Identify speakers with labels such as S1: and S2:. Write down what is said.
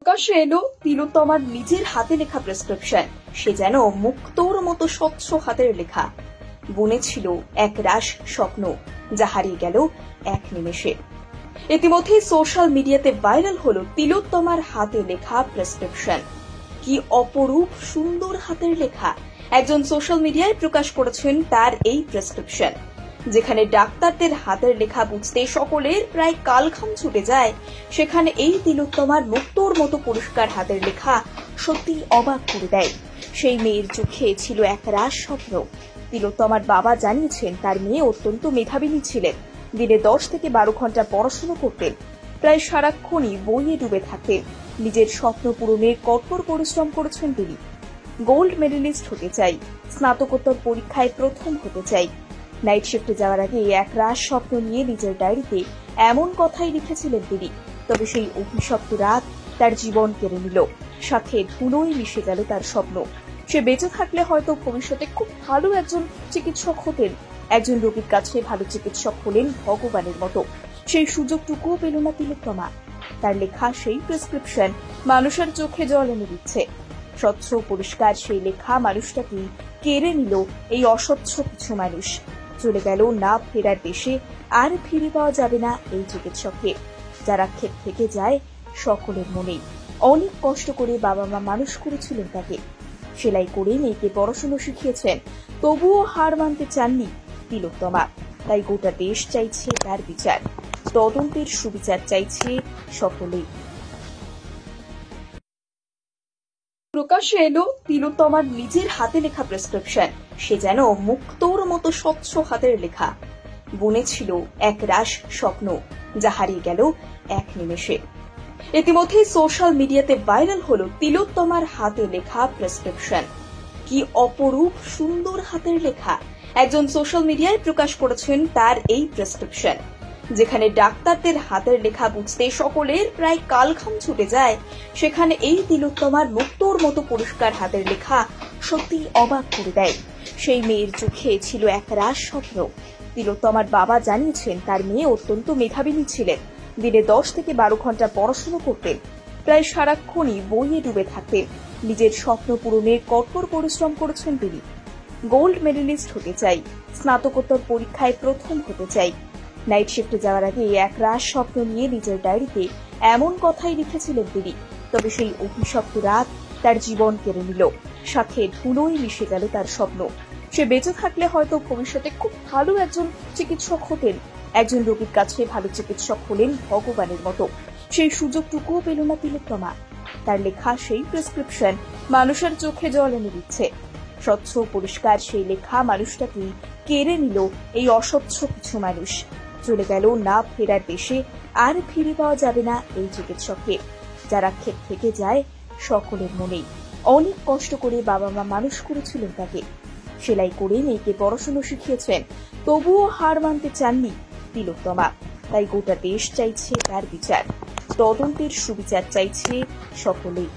S1: প্রকাশ্যে এলো তিলোত্তমার নিজের হাতে লেখা প্রেসক্রিপশন। সে যেন মুক্তোর মতো স্বচ্ছ হাতের লেখা। বুনেছিল এক রাশ স্বপ্ন, যা হারিয়ে গেল এক নিমেষে। ইতিমধ্যেই সোশ্যাল মিডিয়াতে ভাইরাল হলো তিলোত্তমার হাতে লেখা প্রেসক্রিপশন। কি অপরূপ সুন্দর হাতের লেখা! একজন সোশ্যাল মিডিয়ায় প্রকাশ করেছেন তার এই প্রেসক্রিপশন, যেখানে ডাক্তারদের হাতের লেখা বুঝতে সকলের প্রায় কালঘাম ছুটে যায়, সেখানে এই তিলোত্তমার মুক্তোর মতো পরিষ্কার হাতের লেখা সত্যি অবাক করে দেয়। সেই মেয়ের চোখে ছিল এক রাশ স্বপ্ন। তিলোত্তমার বাবা জানিয়েছেন তার মেয়ে অত্যন্ত মেধাবিনী ছিলেন। দিনে 10 থেকে 12 ঘন্টা পড়াশোনা করতেন। প্রায় সারাক্ষণই বইয়ে ডুবে থাকতেন। নিজের স্বপ্ন পূরণে কঠোর পরিশ্রম করেছেন তিনি। গোল্ড মেডেলিস্ট হতে চাই, স্নাতকোত্তর পরীক্ষায় প্রথম হতে চাই। নাইট শিফটে যাওয়ার আগে এক রাশ স্বপ্ন নিয়ে নিজের ডায়েরিতে এমন কথাই লিখেছিলেন তিনি। তবে সেই অভিশপ্ত রাত তার জীবন কেড়ে নিল, সাথে ধুলোয় মিশে গেল তার স্বপ্ন। সে বেঁচে থাকলে হয়তো ভবিষ্যতে খুব ভালো একজন চিকিৎসক হতেন। একজন রোগীর কাছে ভালো চিকিৎসক হলেন ভগবানের মতো। সেই সুযোগটুকুও পেল না তিলোত্তমা। তার লেখা সেই প্রেসক্রিপশন মানুষের চোখে জল এনে দিচ্ছে। স্বচ্ছ পরিষ্কার সেই লেখা মানুষটাকে কেড়ে নিল এই অস্বচ্ছ কিছু মানুষ। চলে গেল না ফেরার দেশে, আর ফিরে পাওয়া যাবে না এই চিকিৎসককে। যারা ক্ষেত থেকে যায় সকলের মনেই। অনেক কষ্ট করে বাবা মা মানুষ করেছিলেন তাকে। সেলাই করে মেয়েকে পড়াশুনো শিখিয়েছেন, তবুও হার মানতে চাননি তিলোত্তমা। তাই গোটা দেশ চাইছে তার বিচার, তদন্তের সুবিচার চাইছে সকলেই। প্রকাশ্যে এলো তিলোত্তমার নিজের হাতে লেখা প্রেসক্রিপশন। সে যেন মুক্তোর মতো স্বচ্ছ হাতের লেখা। বুনেছিল এক রাশ স্বপ্ন, যা হারিয়ে গেল এক নিমেষে। ইতিমধ্যেই সোশ্যাল মিডিয়াতে ভাইরাল হলো তিলোত্তমার হাতে লেখা প্রেসক্রিপশন। কি অপরূপ সুন্দর হাতের লেখা! একজন সোশ্যাল মিডিয়ায় প্রকাশ করেছেন তার এই প্রেসক্রিপশন, যেখানে ডাক্তারদের হাতের লেখা বুঝতে সকলের প্রায় কালঘাম ছুটে যায়, সেখানে এই তিলোত্তমার মুক্তোর মতো পরিষ্কার হাতের লেখা সত্যি অবাক করে দেয়। সেই মেয়ের চোখে ছিল এক রাশ স্বপ্ন। তিলোত্তমার বাবা জানিয়েছেন তার মেয়ে অত্যন্ত মেধাবিনী ছিলেন। দিনে 10 থেকে 12 ঘন্টা পড়াশোনা করতেন। প্রায় সারাক্ষণই বইয়ে ডুবে থাকতেন। নিজের স্বপ্ন পূরণে কঠোর পরিশ্রম করেছেন তিনি। গোল্ড মেডেলিস্ট হতে চাই, স্নাতকোত্তর পরীক্ষায় প্রথম হতে চাই। নাইট শিফটে যাওয়ার আগে এক রাশ স্বপ্ন নিয়ে নিজের ডায়েরিতে এমন কথাই লিখেছিলেন তিনি। তবে সেই অভিশপ্ত রাত তার জীবন কেড়ে নিল, সাথে ধুলোয় মিশে গেল তার স্বপ্ন। সে বেঁচে থাকলে হয়তো ভবিষ্যতে খুব ভালো একজন চিকিৎসক হতেন। একজন রোগীর কাছে ভালো চিকিৎসক হলেন ভগবানের মতো। সেই সুযোগটুকুও পেল না তিলোত্তমা। তার লেখা সেই প্রেসক্রিপশন মানুষের চোখে জল এনে দিচ্ছে। স্বচ্ছ পরিষ্কার সেই লেখা মানুষটাকে কেড়ে নিল এই অস্বচ্ছ কিছু মানুষ। চলে গেল না ফেরার দেশে, আর ফিরে পাওয়া যাবে না এই চিকিৎসককে। যারা ক্ষেত থেকে যায় সকলের মনেই। অনেক কষ্ট করে বাবা মা মানুষ করেছিলেন তাকে। সেলাই করে মেয়েকে পড়াশুনো শিখিয়েছেন, তবুও হার মানতে চাননি তিলোত্তমা। তাই গোটা দেশ চাইছে তার বিচার, তদন্তের সুবিচার চাইছে সকলেই।